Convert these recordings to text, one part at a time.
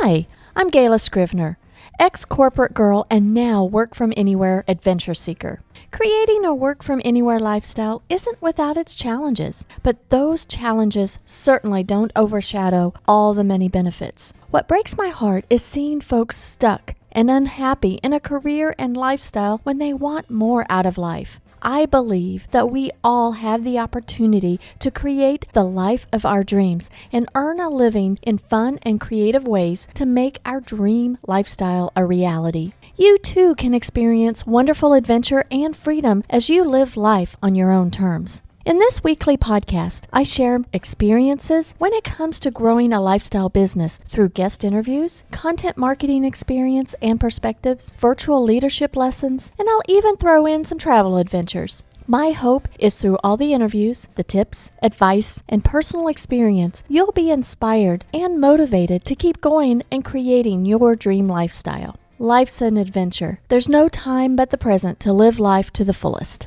Hi, I'm Gayla Scrivener, ex-corporate girl and now work-from-anywhere adventure seeker. Creating a work-from-anywhere lifestyle isn't without its challenges, but those challenges certainly don't overshadow all the many benefits. What breaks my heart is seeing folks stuck and unhappy in a career and lifestyle when they want more out of life. I believe that we all have the opportunity to create the life of our dreams and earn a living in fun and creative ways to make our dream lifestyle a reality. You too can experience wonderful adventure and freedom as you live life on your own terms. In this weekly podcast, I share experiences when it comes to growing a lifestyle business through guest interviews, content marketing experience and perspectives, virtual leadership lessons, and I'll even throw in some travel adventures. My hope is through all the interviews, the tips, advice, and personal experience, you'll be inspired and motivated to keep going and creating your dream lifestyle. Life's an adventure. There's no time but the present to live life to the fullest.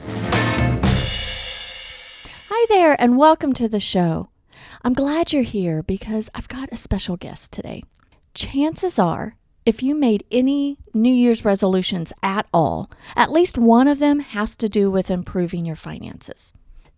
Hi there, and welcome to the show. I'm glad you're here because I've got a special guest today. Chances are, if you made any New Year's resolutions at all, at least one of them has to do with improving your finances.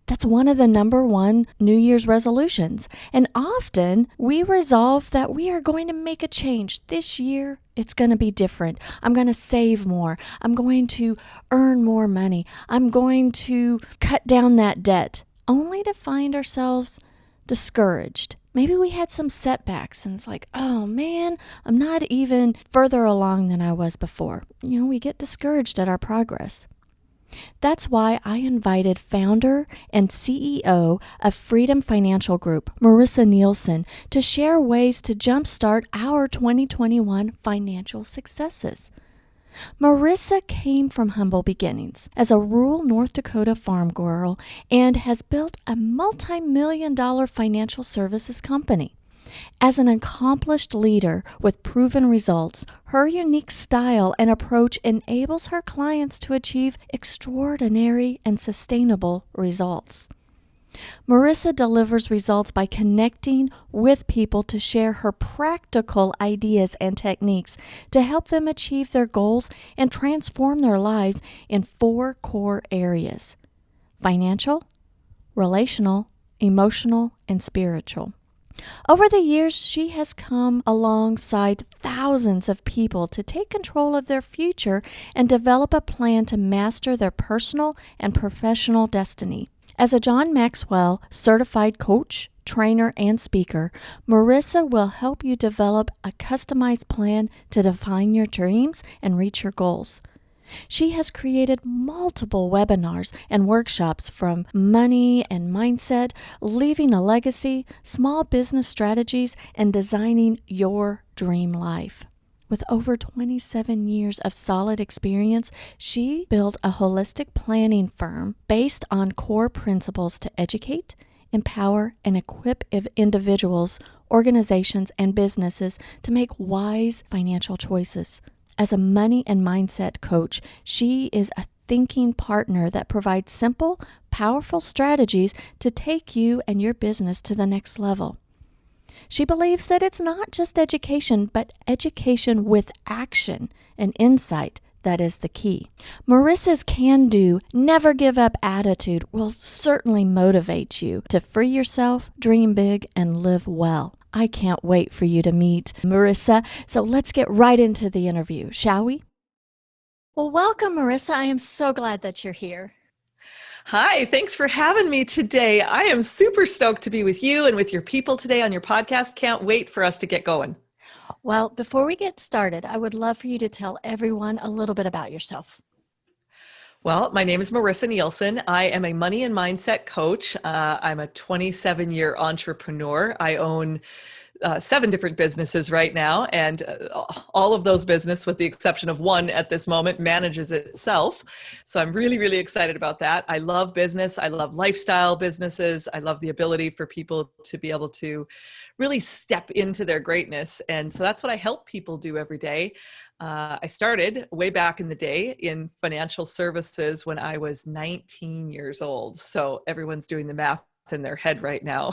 That's one of the number one New Year's resolutions. And often we resolve that we are going to make a change. This year, it's going to be different. I'm going to save more. I'm going to earn more money. I'm going to cut down that debt. Only to find ourselves discouraged. Maybe we had some setbacks and it's like, oh man, I'm not even further along than I was before. We get discouraged at our progress. That's why I invited founder and CEO of Freedom Financial Group, Marissa Nehlsen, to share ways to jumpstart our 2021 financial successes. Marissa came from humble beginnings as a rural North Dakota farm girl and has built a multi-million-dollar financial services company. As an accomplished leader with proven results, her unique style and approach enables her clients to achieve extraordinary and sustainable results. Marissa delivers results by connecting with people to share her practical ideas and techniques to help them achieve their goals and transform their lives in 4 core areas: financial, relational, emotional, and spiritual. Over the years, she has come alongside thousands of people to take control of their future and develop a plan to master their personal and professional destiny. As a John Maxwell certified coach, trainer, and speaker, Marissa will help you develop a customized plan to define your dreams and reach your goals. She has created multiple webinars and workshops from money and mindset, leaving a legacy, small business strategies, and designing your dream life. With over 27 years of solid experience, she built a holistic planning firm based on core principles to educate, empower, and equip individuals, organizations, and businesses to make wise financial choices. As a money and mindset coach, she is a thinking partner that provides simple, powerful strategies to take you and your business to the next level. She believes that it's not just education, but education with action and insight that is the key. Marissa's can-do, never give up attitude will certainly motivate you to free yourself, dream big, and live well. I can't wait for you to meet Marissa, so let's get right into the interview, shall we? Well, welcome, Marissa. I am so glad that you're here. Hi, thanks for having me today. I am super stoked to be with you and with your people today on your podcast. Can't wait for us to get going. Well, before we get started, I would love for you to tell everyone a little bit about yourself. Well, my name is Marissa Nehlsen. I am a money and mindset coach. I'm a 27-year entrepreneur. I own 7 different businesses right now, and all of those business, with the exception of one at this moment, manages itself. So I'm really, really excited about that. I love business. I love lifestyle businesses. I love the ability for people to be able to really step into their greatness. And so that's what I help people do every day. I started way back in the day in financial services when I was 19 years old. So everyone's doing the math in their head right now.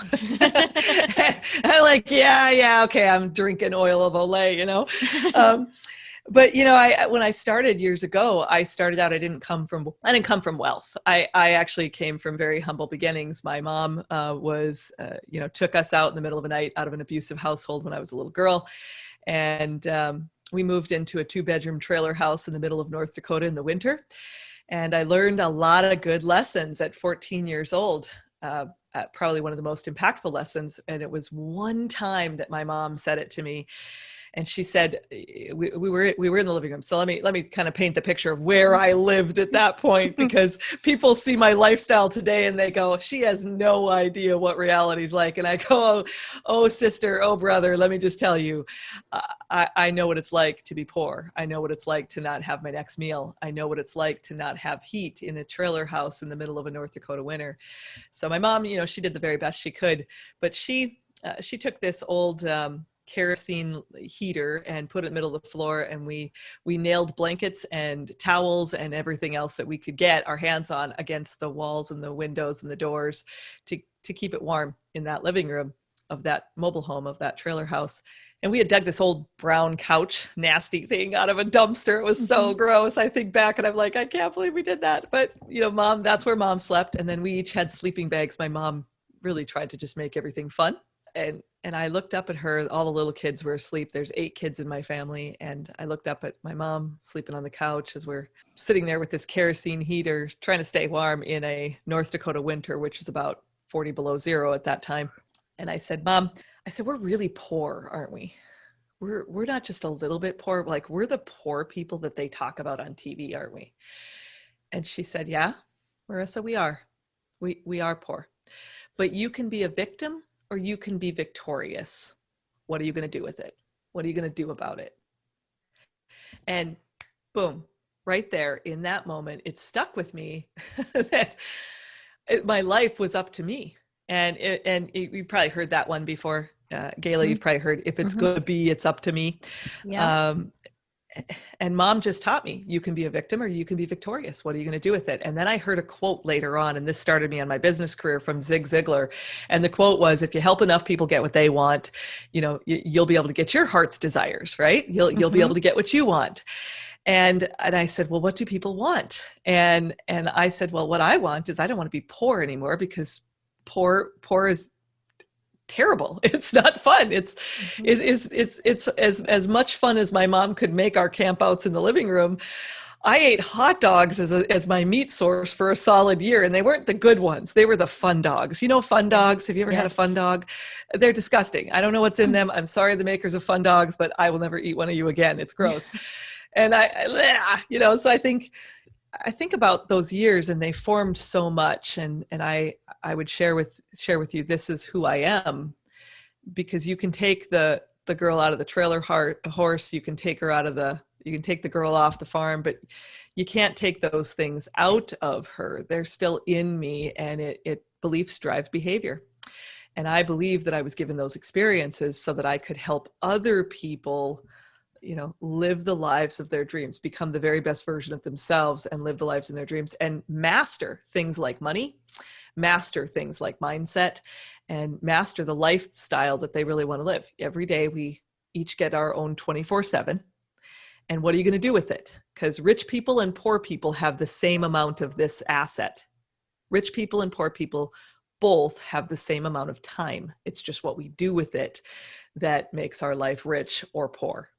I'm like, yeah, okay, I'm drinking oil of Olay, you know. But when I started years ago, I started out, I didn't come from wealth. I actually came from very humble beginnings. My mom took us out in the middle of the night out of an abusive household when I was a little girl. And we moved into a 2-bedroom trailer house in the middle of North Dakota in the winter. And I learned a lot of good lessons at 14 years old. Probably one of the most impactful lessons. And it was one time that my mom said it to me. And she said, we were in the living room. So let me kind of paint the picture of where I lived at that point, because people see my lifestyle today and they go, she has no idea what reality's like. And I go, oh sister, oh brother, let me just tell you, I know what it's like to be poor. I know what it's like to not have my next meal. I know what it's like to not have heat in a trailer house in the middle of a North Dakota winter. So my mom, she did the very best she could, but she took this old kerosene heater and put it in the middle of the floor, and we nailed blankets and towels and everything else that we could get our hands on against the walls and the windows and the doors to keep it warm in that living room of that mobile home, of that trailer house. And we had dug this old brown couch, nasty thing, out of a dumpster. It was so gross. I think back and I'm like, I can't believe we did that. But, mom, that's where mom slept. And then we each had sleeping bags. My mom really tried to just make everything fun. And I looked up at her, all the little kids were asleep. There's 8 kids in my family. And I looked up at my mom sleeping on the couch as we're sitting there with this kerosene heater, trying to stay warm in a North Dakota winter, which is about 40 below zero at that time. And I said, Mom, we're really poor, aren't we? We're not just a little bit poor. Like, we're the poor people that they talk about on TV, aren't we? And she said, yeah, Marissa, we are. We are poor. But you can be a victim or you can be victorious. What are you going to do with it? What are you going to do about it? And boom, right there in that moment, it stuck with me that my life was up to me. And you probably heard that one before. Gayla, you've probably heard, if it's going to be, it's up to me. Yeah. And mom just taught me, you can be a victim or you can be victorious. What are you going to do with it? And then I heard a quote later on, and this started me on my business career, from Zig Ziglar. And the quote was, if you help enough people get what they want, you'll be able to get your heart's desires, right? You'll be able to get what you want. And I said, well, what do people want? And I said, well, what I want is, I don't want to be poor anymore, because poor is terrible. It's not fun. It's as much fun as my mom could make our campouts in the living room. I ate hot dogs as my meat source for a solid year, and they weren't the good ones. They were the fun dogs. Fun dogs. Have you ever had a fun dog? They're disgusting. I don't know what's in them. I'm sorry, the makers of fun dogs, but I will never eat one of you again. It's gross. And so I think about those years, and they formed so much. And I would share with you, this is who I am, because you can take the girl out of the trailer horse, you can take the girl off the farm, but you can't take those things out of her. They're still in me, and beliefs drive behavior. And I believe that I was given those experiences so that I could help other people live the lives of their dreams, become the very best version of themselves, and live the lives in their dreams, and master things like money, master things like mindset, and master the lifestyle that they really want to live. Every day we each get our own 24/7. And what are you going to do with it? Because rich people and poor people have the same amount of this asset. Rich people and poor people both have the same amount of time. It's just what we do with it that makes our life rich or poor.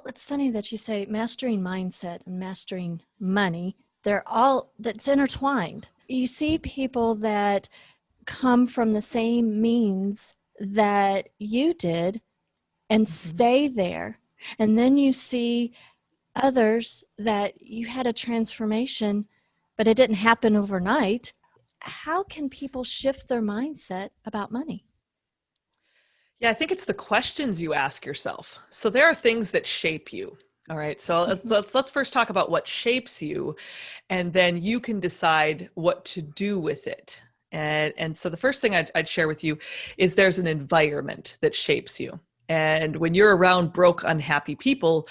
It's funny that you say mastering mindset and mastering money. That's intertwined. You see people that come from the same means that you did and stay there. And then you see others that you had a transformation, but it didn't happen overnight. How can people shift their mindset about money? Yeah, I think it's the questions you ask yourself. So there are things that shape you. All right. So let's first talk about what shapes you, and then you can decide what to do with it. And so the first thing I'd share with you is, there's an environment that shapes you. And when you're around broke, unhappy people,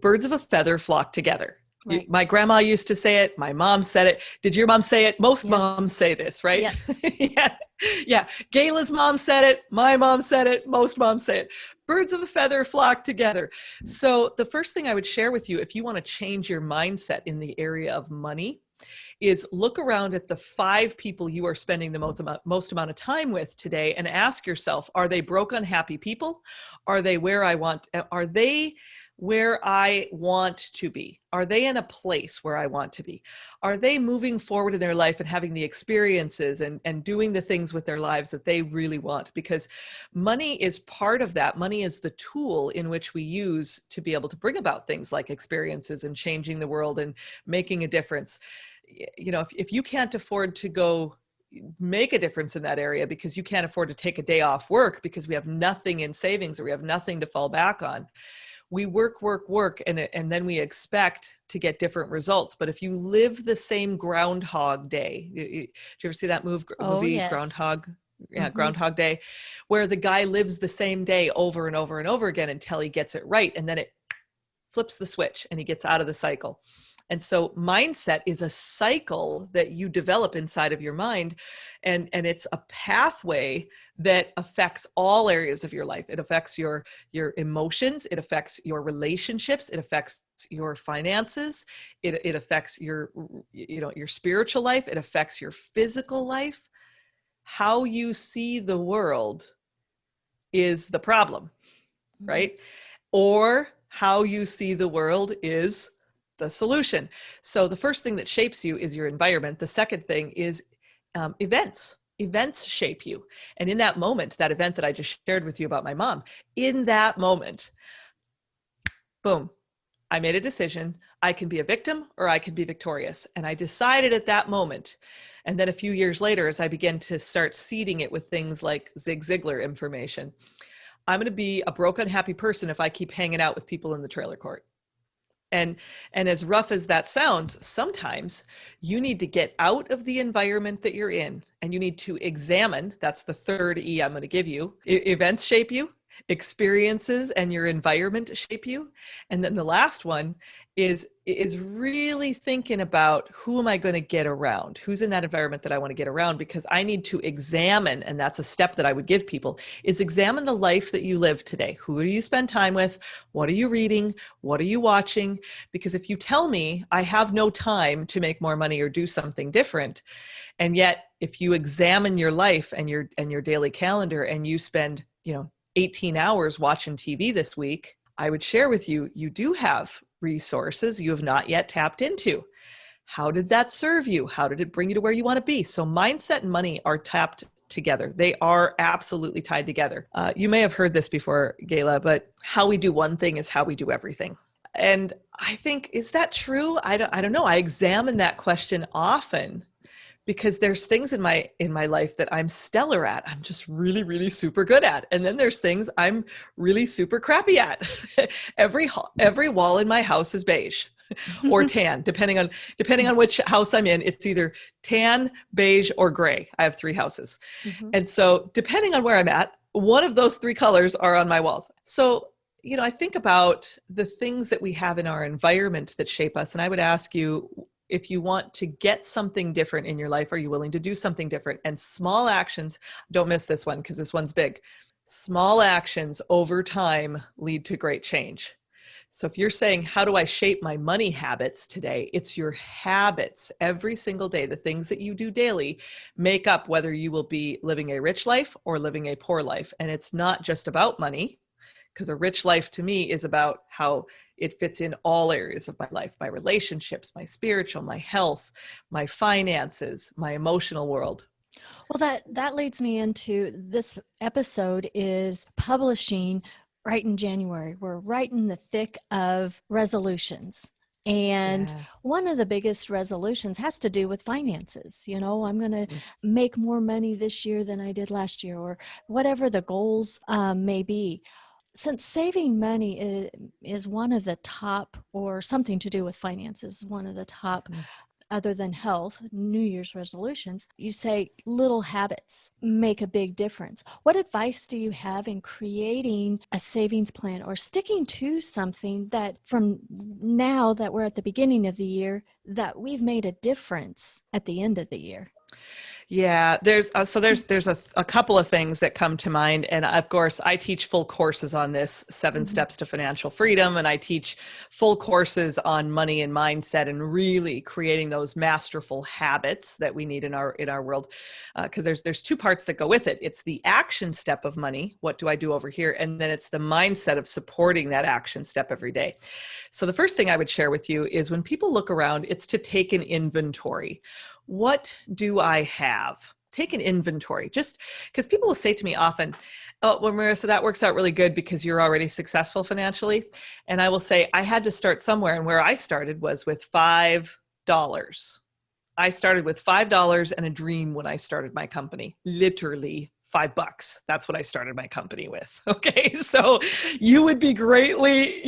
birds of a feather flock together. Right. My grandma used to say it. My mom said it. Did your mom say it? Most Yes. moms say this, right? Yes. Yeah. Yeah. Gayla's mom said it. My mom said it. Most moms say it. Birds of a feather flock together. So the first thing I would share with you, if you want to change your mindset in the area of money, is look around at the 5 people you are spending the most amount of time with today and ask yourself, are they broke, unhappy people? Are they where I want to be? Are they in a place where I want to be? Are they moving forward in their life and having the experiences and doing the things with their lives that they really want? Because money is part of that. Money is the tool in which we use to be able to bring about things like experiences and changing the world and making a difference. If you can't afford to go make a difference in that area because you can't afford to take a day off work because we have nothing in savings or we have nothing to fall back on, we work, and then we expect to get different results. But if you live the same Groundhog Day, did you ever see that Oh, movie yes. Groundhog? Yeah, Mm-hmm. Groundhog Day, where the guy lives the same day over and over and over again until he gets it right. And then it flips the switch and he gets out of the cycle. And so mindset is a cycle that you develop inside of your mind. And it's a pathway that affects all areas of your life. It affects your emotions. It affects your relationships. It affects your finances. It affects your spiritual life. It affects your physical life. How you see the world is the problem, Mm-hmm. right? Or how you see the world is the solution. So the first thing that shapes you is your environment. The second thing is events. Events shape you. And in that moment, that event that I just shared with you about my mom, in that moment, boom, I made a decision. I can be a victim or I can be victorious. And I decided at that moment. And then a few years later, as I began to start seeding it with things like Zig Ziglar information, I'm going to be a broke, unhappy person if I keep hanging out with people in the trailer court. And as rough as that sounds, sometimes you need to get out of the environment that you're in and you need to examine. That's the third E I'm going to give you. Events shape you, experiences and your environment shape you. And then the last one is really thinking about, who am I going to get around? Who's in that environment that I want to get around? Because I need to examine, and that's a step that I would give people, is examine the life that you live today. Who do you spend time with? What are you reading? What are you watching? Because if you tell me I have no time to make more money or do something different, and yet if you examine your life and your daily calendar and you spend 18 hours watching TV this week, I would share with you, you do have resources you have not yet tapped into. How did that serve you? How did it bring you to where you want to be? So mindset and money are tapped together. They are absolutely tied together. You may have heard this before, Gayla, but how we do one thing is how we do everything. And I think, is that true? I don't know. I examine that question often because there's things in my life that I'm stellar at. I'm just really, really super good at. And then there's things I'm really super crappy at. Every wall in my house is beige or tan, depending on which house I'm in. It's either tan, beige, or gray. I have 3 houses. Mm-hmm. And so depending on where I'm at, one of those 3 colors are on my walls. So, I think about the things that we have in our environment that shape us. And I would ask you, if you want to get something different in your life, are you willing to do something different? And small actions, don't miss this one because this one's big. Small actions over time lead to great change. So if you're saying, how do I shape my money habits today? It's your habits every single day. The things that you do daily make up whether you will be living a rich life or living a poor life. And it's not just about money, because a rich life to me is about how it fits in all areas of my life, my relationships, my spiritual, my health, my finances, my emotional world. Well, that leads me into this episode is publishing right in January. We're right in the thick of resolutions. And Yeah. one of the biggest resolutions has to do with finances. I'm going to make more money this year than I did last year, or whatever the goals may be. Since saving money is one of the top, or something to do with finances, one of the top other than health, New Year's resolutions, you say little habits make a big difference. What advice do you have in creating a savings plan or sticking to something that from now that we're at the beginning of the year, that we've made a difference at the end of the year? Yeah, there's a couple of things that come to mind, and of course, I teach full courses on this 7 steps to financial freedom, and I teach full courses on money and mindset, and really creating those masterful habits that we need in our world. Because there's two parts that go with it. It's the action step of money. What do I do over here? And then it's the mindset of supporting that action step every day. So the first thing I would share with you is when people look around, it's to take an inventory. What do I have? Take an inventory, just because people will say to me often, oh, well, Marissa, that works out really good because you're already successful financially. And I will say, I had to start somewhere. And where I started was with $5. I started with $5 and a dream when I started my company, literally $5. That's what I started my company with. Okay. So you would be greatly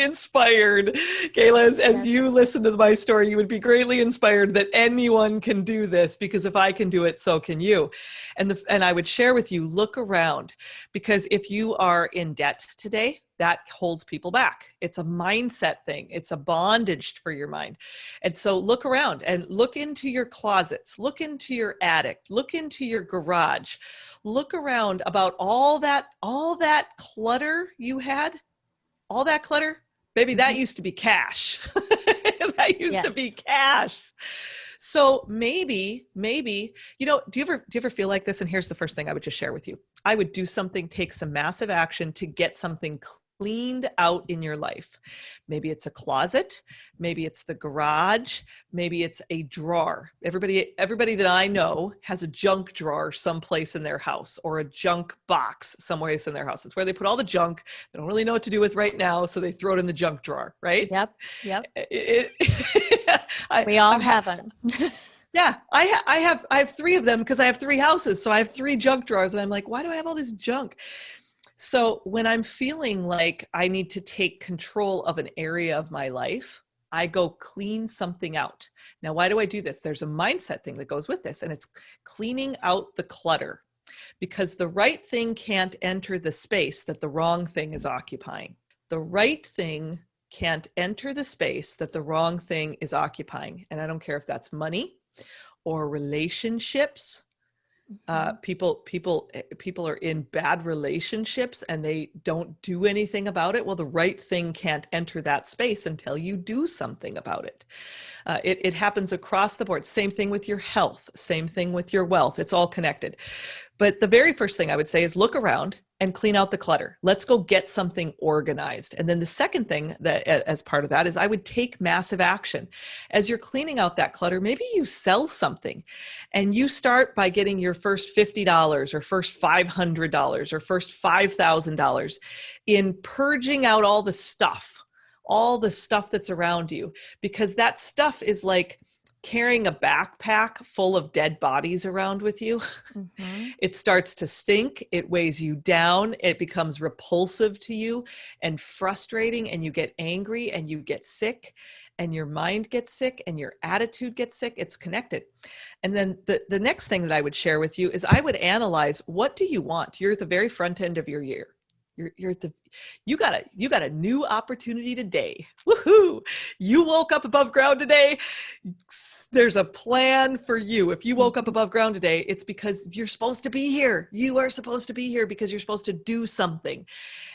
inspired, Kayla, as you listen to my story, you would be greatly inspired that anyone can do this, because if I can do it, so can you. And I would share with you, look around, because if you are in debt today, that holds people back. It's a mindset thing. It's a bondage for your mind. And so look around and look into your closets, look into your attic, look into your garage, look around about all that clutter you had, all that clutter, baby, that used to be cash. That used to be cash. So maybe, do you ever feel like this? And here's the first thing I would just share with you. I would do something, take some massive action to get something cleaned out in your life. Maybe it's a closet, maybe it's the garage, maybe it's a drawer. Everybody that I know has a junk drawer someplace in their house, or a junk box someplace in their house. It's where they put all the junk they don't really know what to do with right now, so they throw it in the junk drawer, right? Yep. We all have them. Yeah, I have 3 of them because I have 3 houses. So I have 3 junk drawers, and I'm like, why do I have all this junk? So when I'm feeling like I need to take control of an area of my life, I go clean something out. Now, why do I do this? There's a mindset thing that goes with this, and it's cleaning out the clutter, because the right thing can't enter the space that the wrong thing is occupying. The right thing can't enter the space that the wrong thing is occupying. And I don't care if that's money or relationships. People are in bad relationships and they don't do anything about it. Well, the right thing can't enter that space until you do something about it. It happens across the board. Same thing with your health, same thing with your wealth. It's all connected. But the very first thing I would say is look around and clean out the clutter. Let's go get something organized. And then the second thing that as part of that is I would take massive action. As you're cleaning out that clutter, maybe you sell something and you start by getting your first $50 or first $500 or first $5,000 in purging out all the stuff that's around you, because that stuff is like carrying a backpack full of dead bodies around with you. It starts to stink. It weighs you down. It becomes repulsive to you and frustrating, and you get angry and you get sick and your mind gets sick and your attitude gets sick. It's connected. And then the next thing that I would share with you is I would analyze, what do you want? You're at the very front end of your year. You got a new opportunity today. Woohoo! You woke up above ground today. There's a plan for you. If you woke up above ground today, it's because you're supposed to be here. You are supposed to be here because you're supposed to do something.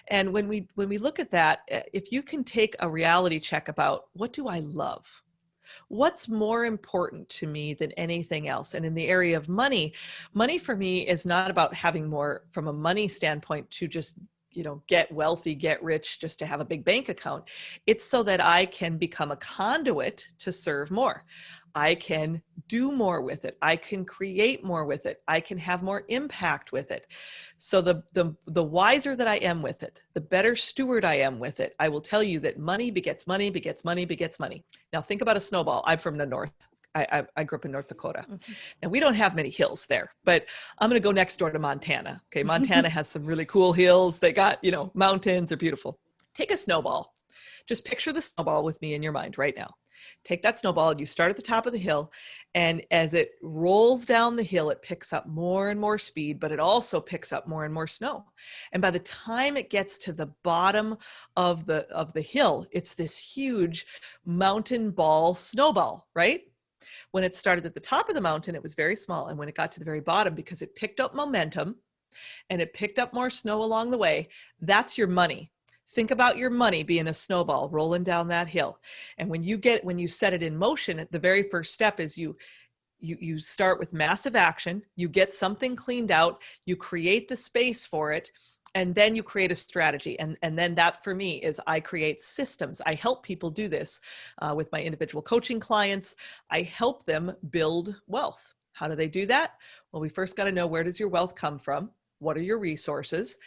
And when we look at that, if you can take a reality check about, what do I love? What's more important to me than anything else? And in the area of money for me is not about having more from a money standpoint to just get wealthy, get rich, just to have a big bank account. It's so that I can become a conduit to serve more. I can do more with it. I can create more with it. I can have more impact with it. So the wiser that I am with it, the better steward I am with it. I will tell you that money begets money, begets money, begets money. Now think about a snowball. I'm from the north. I grew up in North Dakota, and we don't have many hills there, but I'm going to go next door to Montana. Okay. Montana has some really cool hills. They got, mountains are beautiful. Take a snowball. Just picture the snowball with me in your mind right now. Take that snowball and you start at the top of the hill. And as it rolls down the hill, it picks up more and more speed, but it also picks up more and more snow. And by the time it gets to the bottom of the hill, it's this huge mountain ball snowball, right? When it started at the top of the mountain, it was very small. And when it got to the very bottom, because it picked up momentum and it picked up more snow along the way, that's your money. Think about your money being a snowball rolling down that hill. And when you set it in motion, the very first step is you start with massive action, you get something cleaned out, you create the space for it, and then you create a strategy. And then that for me is I create systems. I help people do this with my individual coaching clients. I help them build wealth. How do they do that? Well, we first got to know, where does your wealth come from? What are your resources?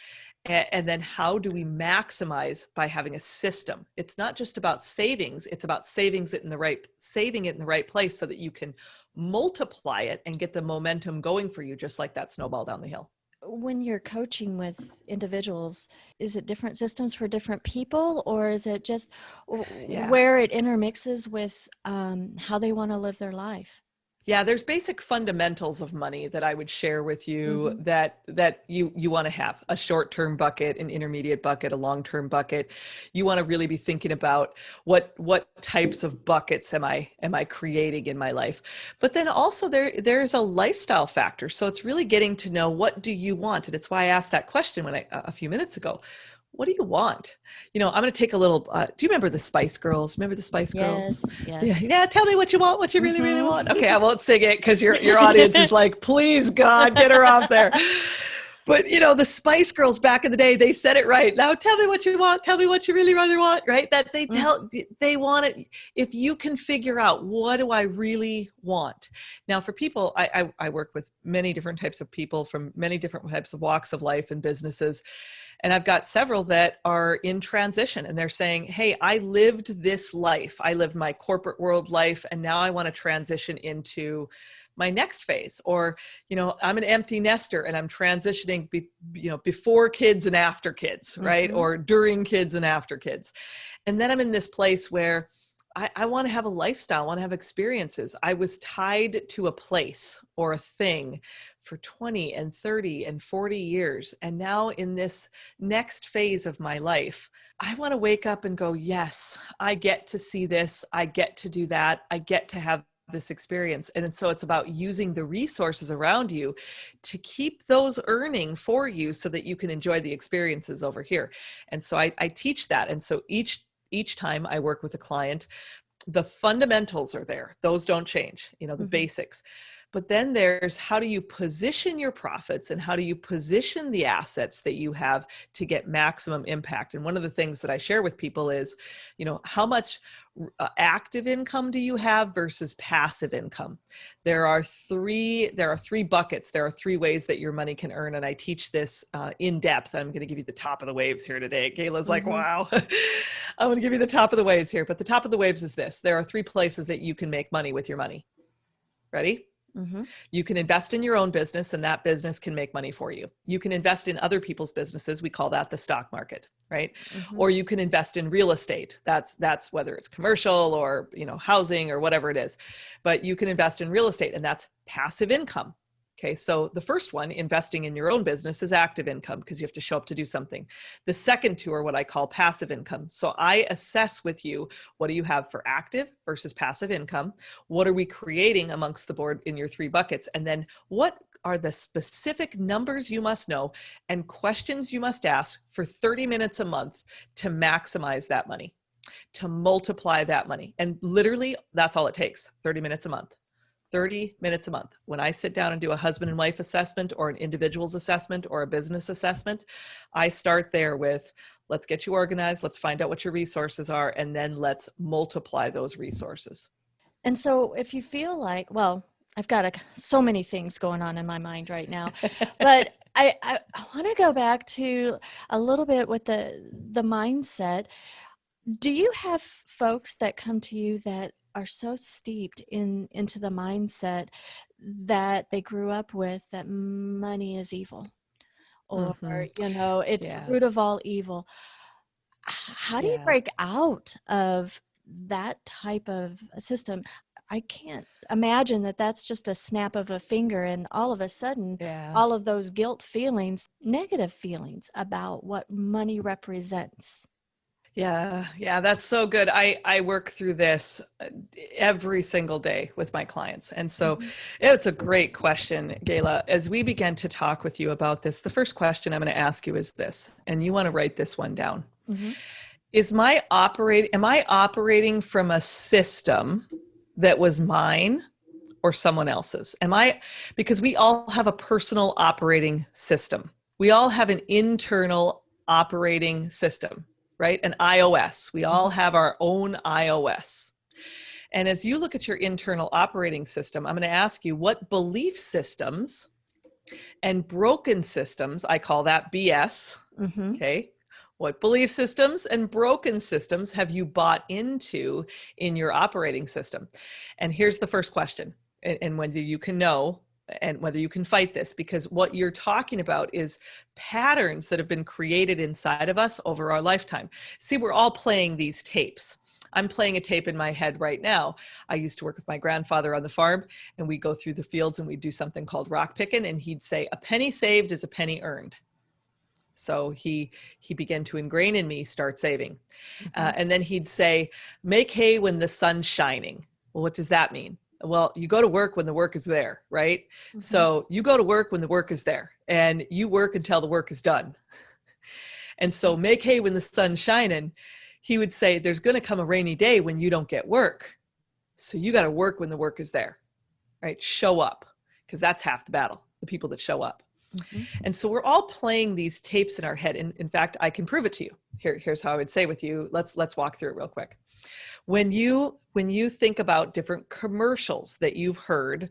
And then how do we maximize by having a system? It's not just about savings. It's about saving it in the right place so that you can multiply it and get the momentum going for you, just like that snowball down the hill. When you're coaching with individuals, is it different systems for different people, or is it just where it intermixes with how they want to live their life? Yeah, there's basic fundamentals of money that I would share with you that you want to have: a short-term bucket, an intermediate bucket, a long-term bucket. You want to really be thinking about what types of buckets am I creating in my life. But then also there's a lifestyle factor. So it's really getting to know, what do you want? And it's why I asked that question a few minutes ago. What do you want? I'm going to take a little, do you remember the Spice Girls? Remember the Spice Girls? Yes. Yeah. Tell me what you want, what you really, really want. Okay. I won't sing it because your audience is like, please God, get her off there. But the Spice Girls back in the day, they said it right. Now tell me what you want. Tell me what you really, really want, right? That they want it. If you can figure out, what do I really want? Now for people, I work with many different types of people from many different types of walks of life and businesses. And I've got several that are in transition, and they're saying, hey, I lived this life. I lived my corporate world life, and now I want to transition into my next phase. Or, I'm an empty nester and I'm transitioning, before kids and after kids, right? Or during kids and after kids. And then I'm in this place where I want to have a lifestyle, I want to have experiences. I was tied to a place or a thing for 20 and 30 and 40 years. And now in this next phase of my life, I want to wake up and go, yes, I get to see this. I get to do that. I get to have this experience. And so it's about using the resources around you to keep those earning for you so that you can enjoy the experiences over here. And so I teach that. And so each time I work with a client, the fundamentals are there. Those don't change, the basics. But then there's, how do you position your profits and how do you position the assets that you have to get maximum impact? And one of the things that I share with people is, how much active income do you have versus passive income? There are three buckets. There are three ways that your money can earn. And I teach this in depth. I'm going to give you the top of the waves here today. Kayla's like, wow, I'm going to give you the top of the waves here. But the top of the waves is this: there are three places that you can make money with your money. Ready? You can invest in your own business, and that business can make money for you. You can invest in other people's businesses. We call that the stock market, right? Or you can invest in real estate. That's whether it's commercial or, housing or whatever it is. But you can invest in real estate, and that's passive income. Okay, so the first one, investing in your own business, is active income because you have to show up to do something. The second two are what I call passive income. So I assess with you, what do you have for active versus passive income? What are we creating amongst the board in your three buckets? And then what are the specific numbers you must know and questions you must ask for 30 minutes a month to maximize that money, to multiply that money? And literally, that's all it takes, 30 minutes a month. 30 minutes a month. When I sit down and do a husband and wife assessment or an individual's assessment or a business assessment, I start there with, let's get you organized, let's find out what your resources are, and then let's multiply those resources. And so if you feel like, well, I've got so many things going on in my mind right now, but I want to go back to a little bit with the mindset. Do you have folks that come to you that are so steeped into the mindset that they grew up with, that money is evil, or it's the root of all evil? How do you break out of that type of system, I can't imagine that that's just a snap of a finger and all of a sudden, Yeah. all of those guilt feelings, negative feelings about what money represents. Yeah, that's so good. I work through this every single day with my clients. And so Mhm. it's a great question, Gayla. As we begin to talk with you about this, the first question I'm going to ask you is this, and you want to write this one down. Mm-hmm. Am I operating from a system that was mine or someone else's? Because we all have a personal operating system. We all have an internal operating system, right? An iOS. We all have our own iOS. And as you look at your internal operating system, I'm going to ask you what belief systems and broken systems, I call that BS, Mm-hmm. okay? What belief systems and broken systems have you bought into in your operating system? And here's the first question, and whether you can know and whether you can fight this, because what you're talking about is patterns that have been created inside of us over our lifetime. See, we're all playing these tapes. I'm playing a tape in my head right now. I used to work with my grandfather on the farm, and we go through the fields and we do something called rock picking, and he'd say, a penny saved is a penny earned. So he began to ingrain in me, start saving. Mm-hmm. And then he'd say, make hay when the sun's shining. Well, what does that mean? Well, you go to work when the work is there, right? Mm-hmm. So you go to work when the work is there, and you work until the work is done. And so make hay when the sun's shining. He would say, there's going to come a rainy day when you don't get work. So you got to work when the work is there, right? Show up, because that's half the battle, the people that show up. Mm-hmm. And so we're all playing these tapes in our head. And in fact, I can prove it to you. Here's how I would say with you. Let's walk through it real quick. When you think about different commercials that you've heard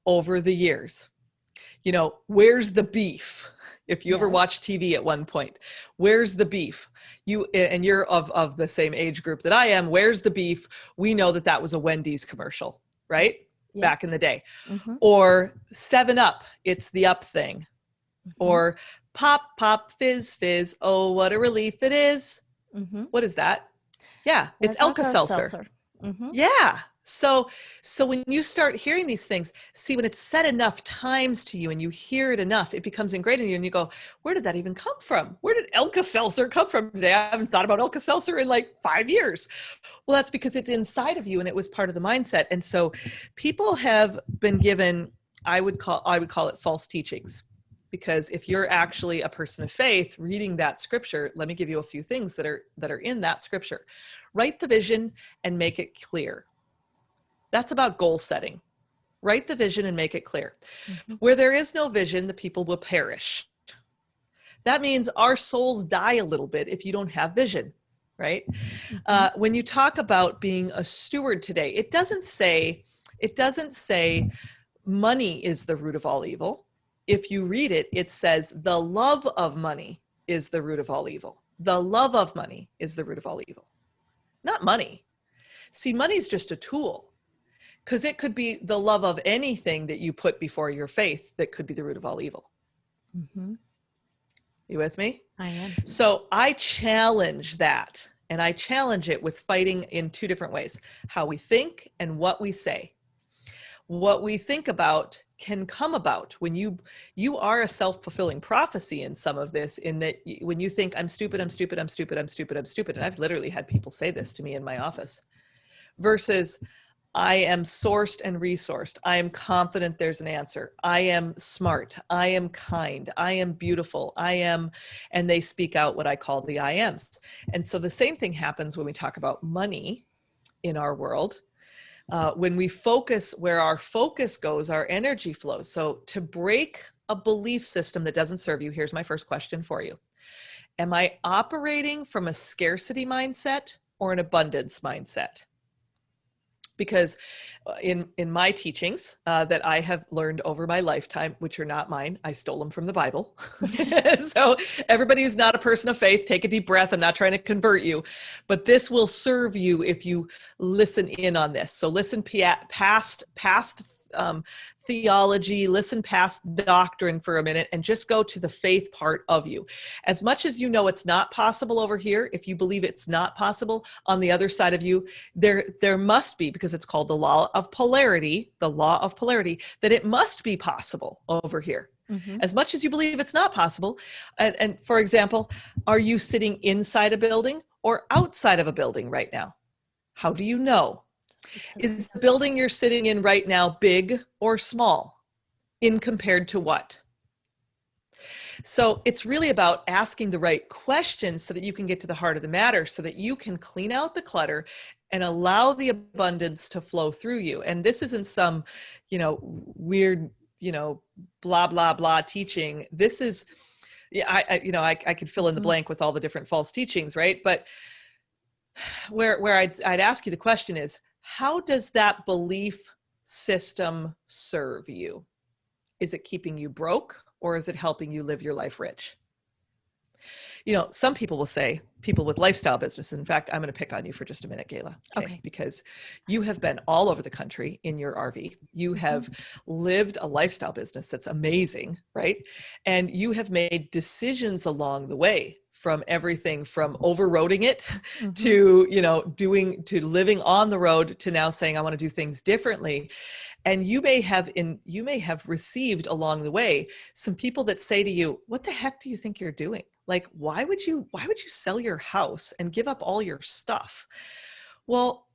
over the years, where's the beef? If you ever Yes. watched TV at one point, where's the beef? And you're of the same age group that I am. Where's the beef? We know that was a Wendy's commercial, right? Yes. Back in the day. Mm-hmm. Or 7-Up, it's the up thing. Mm-hmm. Or pop, pop, fizz, fizz. Oh, what a relief it is. Mm-hmm. What is that? Yeah, it's Alka-Seltzer. Mm-hmm. Yeah. So when you start hearing these things, see, when it's said enough times to you and you hear it enough, it becomes ingrained in you and you go, where did that even come from? Where did Alka-Seltzer come from today? I haven't thought about Alka-Seltzer in like 5 years. Well, that's because it's inside of you and it was part of the mindset. And so people have been given, I would call it false teachings. Because if you're actually a person of faith reading that scripture, let me give you a few things that are in that scripture. Write the vision and make it clear. That's about goal setting. Write the vision and make it clear. Mm-hmm. Where there is no vision, the people will perish. That means our souls die a little bit if you don't have vision, right? Mm-hmm. When you talk about being a steward today, it doesn't say money is the root of all evil. If you read it, it says the love of money is the root of all evil. The love of money is the root of all evil, not money. See, money is just a tool, because it could be the love of anything that you put before your faith that could be the root of all evil. Mm-hmm. You with me? I am. So I challenge that, and I challenge it with fighting in two different ways: how we think and what we say. What we think about can come about when you are a self-fulfilling prophecy in some of this, in that when you think, I'm stupid, I'm stupid, I'm stupid, I'm stupid, I'm stupid. And I've literally had people say this to me in my office, versus I am sourced and resourced. I am confident there's an answer. I am smart. I am kind. I am beautiful. and they speak out what I call the I ams. And so the same thing happens when we talk about money in our world. When we focus, where our focus goes, our energy flows. So to break a belief system that doesn't serve you, here's my first question for you. Am I operating from a scarcity mindset or an abundance mindset? Because in my teachings that I have learned over my lifetime, which are not mine, I stole them from the Bible. So everybody who's not a person of faith, take a deep breath. I'm not trying to convert you, but this will serve you if you listen in on this. So listen past theology, listen past doctrine for a minute, and just go to the faith part of you. As much as you know it's not possible over here, if you believe it's not possible on the other side of you, there must be, because it's called the law of polarity, that it must be possible over here. Mm-hmm. As much as you believe it's not possible. And for example, are you sitting inside a building or outside of a building right now? How do you know? Is the building you're sitting in right now big or small in compared to what? So it's really about asking the right questions so that you can get to the heart of the matter, so that you can clean out the clutter and allow the abundance to flow through you. And this isn't some, weird, blah, blah, blah teaching. This is, I could fill in the blank with all the different false teachings, right? But where I'd ask you the question is, how does that belief system serve you? Is it keeping you broke, or is it helping you live your life rich? Some people will say, people with lifestyle businesses, in fact, I'm going to pick on you for just a minute, Gayla, okay? Because you have been all over the country in your RV. You have lived a lifestyle business that's amazing, right? And you have made decisions along the way, from everything from overroading it to, to living on the road, to now saying, I want to do things differently. And you may have received along the way some people that say to you, what the heck do you think you're doing? Like, why would you sell your house and give up all your stuff? Well,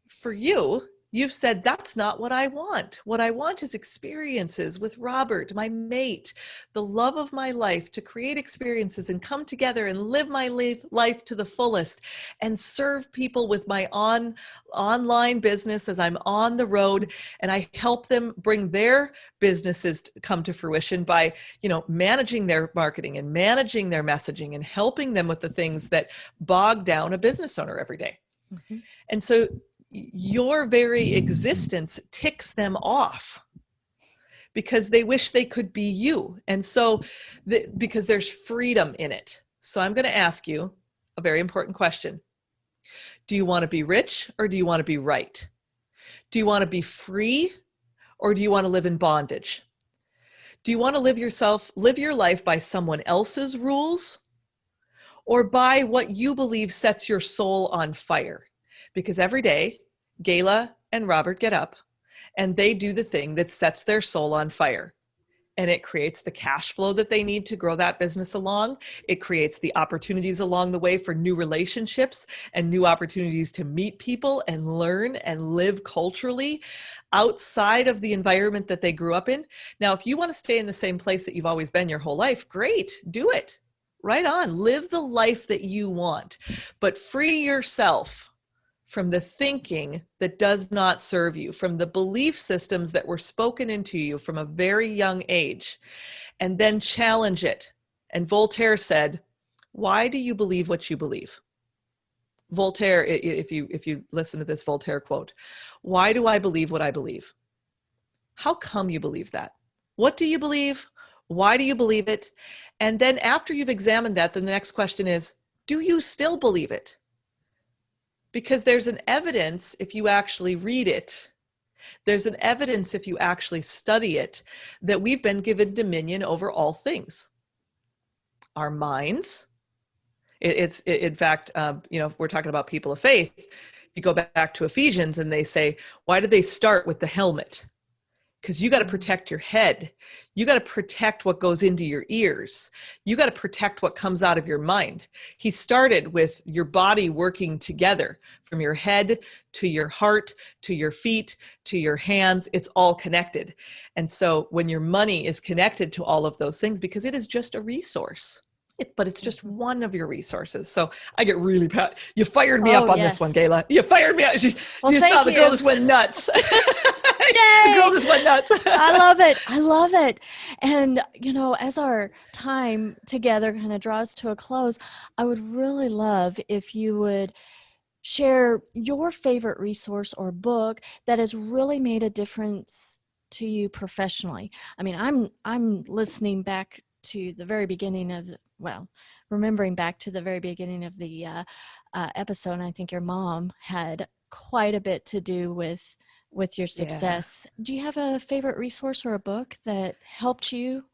for you, you've said, that's not what I want. What I want is experiences with Robert, my mate, the love of my life, to create experiences and come together and live my life to the fullest and serve people with my online business as I'm on the road. And I help them bring their businesses to come to fruition by, managing their marketing and managing their messaging and helping them with the things that bog down a business owner every day. Mm-hmm. And so your very existence ticks them off because they wish they could be you. And so because there's freedom in it. So I'm going to ask you a very important question. Do you want to be rich, or do you want to be right? Do you want to be free, or do you want to live in bondage? Do you want to live your life by someone else's rules, or by what you believe sets your soul on fire? Because every day, Gayla and Robert get up and they do the thing that sets their soul on fire. And it creates the cash flow that they need to grow that business along. It creates the opportunities along the way for new relationships and new opportunities to meet people and learn and live culturally outside of the environment that they grew up in. Now, if you want to stay in the same place that you've always been your whole life, great, do it. Right on. Live the life that you want, but free yourself from the thinking that does not serve you, from the belief systems that were spoken into you from a very young age, and then challenge it. And Voltaire said, why do you believe what you believe? Voltaire, if you listen to this Voltaire quote, why do I believe what I believe? How come you believe that? What do you believe? Why do you believe it? And then after you've examined that, then the next question is, do you still believe it? Because there's an evidence if you actually read it. There's an evidence if you actually study it that we've been given dominion over all things. Our minds. In fact, if we're talking about people of faith, you go back to Ephesians and they say, why did they start with the helmet? Because you got to protect your head. You got to protect what goes into your ears. You got to protect what comes out of your mind. He started with your body working together, from your head to your heart, to your feet, to your hands. It's all connected. And so when your money is connected to all of those things, because it is just a resource, but it's just one of your resources. So I get really pat. You fired me up on this one, Gayla. You fired me up. You saw the girl just went nuts. The girl just went nuts. I love it. I love it. And, as our time together kind of draws to a close, I would really love if you would share your favorite resource or book that has really made a difference to you professionally. I mean, I'm listening back to the very beginning of, remembering back to the very beginning of the episode, and I think your mom had quite a bit to do with with your Yeah. success. Do you have a favorite resource or a book that helped you?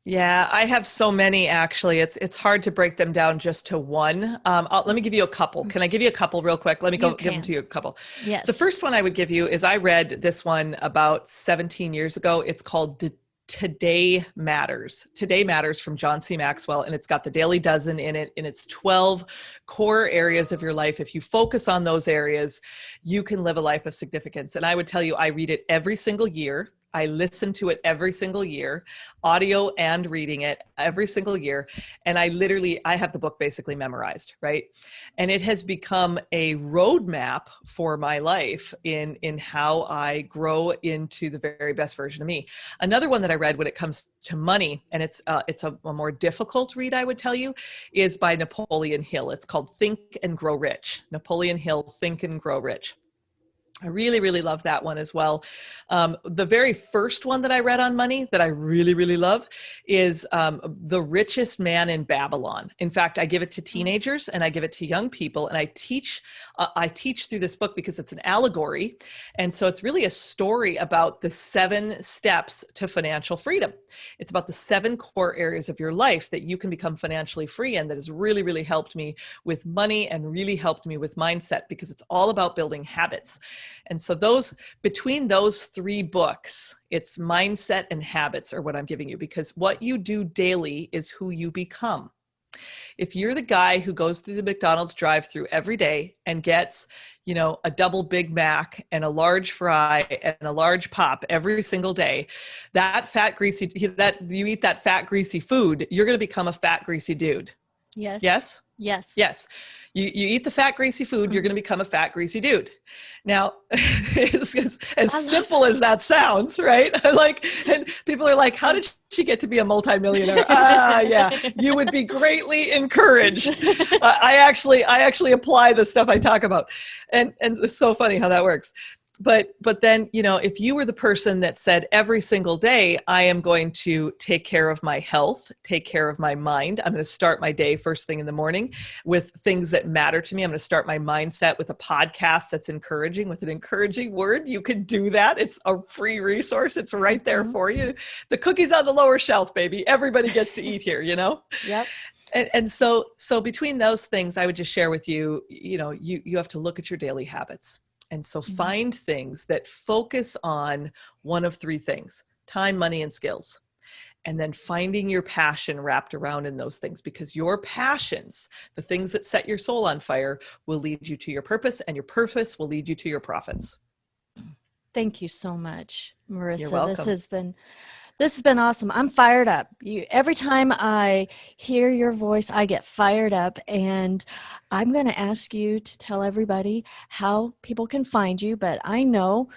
Yeah, I have so many actually. It's hard to break them down just to one. Let me give you a couple. Can I give you a couple real quick? Let me You go give them to can. you a couple. The Yes. first one I would give you is I read this one about 17 years ago. It's called Today Matters. Today Matters from John C. Maxwell, and it's got the Daily Dozen in it, and it's 12 core areas of your life. If you focus on those areas, you can live a life of significance. And I would tell you, I read it every single year. I listen to it every single year, audio and reading it every single year. And I have the book basically memorized, right? And it has become a roadmap for my life in how I grow into the very best version of me. Another one that I read when it comes to money, and it's a more difficult read, I would tell you, is by Napoleon Hill. It's called Think and Grow Rich. Napoleon Hill, Think and Grow Rich. I really, really love that one as well. The very first one that I read on money that I really, really love is The Richest Man in Babylon. In fact, I give it to teenagers and I give it to young people, and I teach through this book because it's an allegory. And so it's really a story about the 7 steps to financial freedom. It's about the 7 core areas of your life that you can become financially free in, that has really, really helped me with money and really helped me with mindset, because it's all about building habits. And so between those 3 books, it's mindset and habits are what I'm giving you, because what you do daily is who you become. If you're the guy who goes through the McDonald's drive-through every day and gets, a double Big Mac and a large fry and a large pop every single day, that you eat that fat, greasy food, you're going to become a fat, greasy dude. Yes. Yes? Yes. Yes. You eat the fat, greasy food, you're going to become a fat, greasy dude. Now, it's as simple as that sounds, right? And people are like, how did she get to be a multimillionaire? Yeah, you would be greatly encouraged. I actually apply the stuff I talk about. And it's so funny how that works. But then, if you were the person that said every single day, I am going to take care of my health, take care of my mind. I'm going to start my day first thing in the morning with things that matter to me. I'm going to start my mindset with a podcast that's encouraging, with an encouraging word. You can do that. It's a free resource. It's right there for you. The cookie's on the lower shelf, baby. Everybody gets to eat here, Yep. And so between those things, I would just share with you, you have to look at your daily habits. And so find things that focus on one of 3 things: time, money, and skills. And then finding your passion wrapped around in those things, because your passions, the things that set your soul on fire, will lead you to your purpose, and your purpose will lead you to your profits. Thank you so much, Marissa. You're welcome. This has been awesome. I'm fired up. Every time I hear your voice, I get fired up, and I'm going to ask you to tell everybody how people can find you. But I know,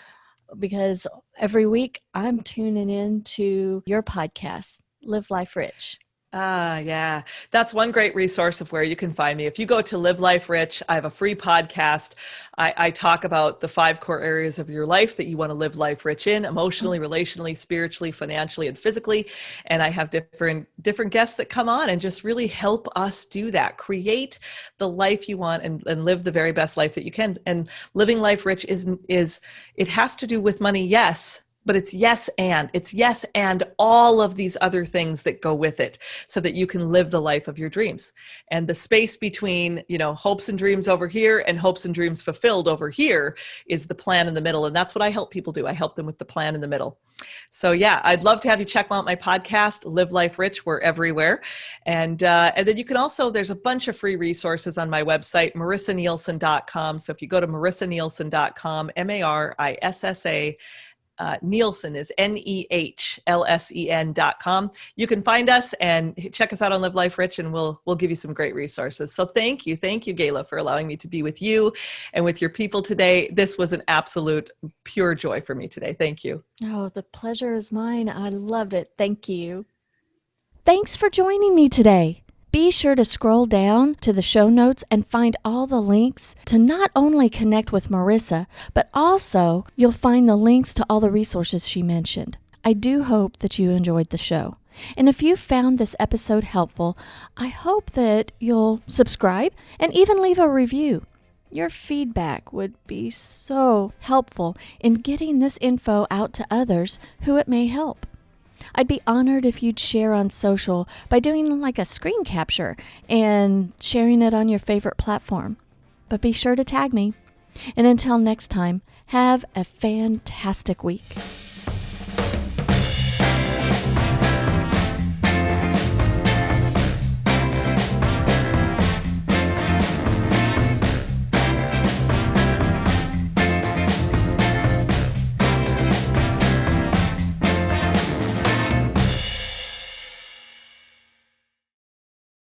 because every week I'm tuning in to your podcast, Live Life Rich. Yeah. That's one great resource of where you can find me. If you go to Live Life Rich, I have a free podcast. I talk about the 5 core areas of your life that you want to live life rich in: emotionally, relationally, spiritually, financially, and physically. And I have different guests that come on and just really help us do that. Create the life you want and live the very best life that you can. And living life rich it has to do with money, yes, but it's yes and all of these other things that go with it, so that you can live the life of your dreams. And the space between, hopes and dreams over here and hopes and dreams fulfilled over here is the plan in the middle. And that's what I help people do. I help them with the plan in the middle. So yeah, I'd love to have you check out my podcast, Live Life Rich. We're everywhere. And then you can also, there's a bunch of free resources on my website, marissanehlsen.com. So if you go to marissanehlsen.com, Marissa, Nehlsen is NEHLSEN.com. You can find us and check us out on Live Life Rich, and we'll give you some great resources. So thank you, Gayla, for allowing me to be with you and with your people today. This was an absolute pure joy for me today. Thank you. Oh, the pleasure is mine. I loved it. Thank you. Thanks for joining me today. Be sure to scroll down to the show notes and find all the links to not only connect with Marissa, but also you'll find the links to all the resources she mentioned. I do hope that you enjoyed the show. And if you found this episode helpful, I hope that you'll subscribe and even leave a review. Your feedback would be so helpful in getting this info out to others who it may help. I'd be honored if you'd share on social by doing like a screen capture and sharing it on your favorite platform. But be sure to tag me. And until next time, have a fantastic week.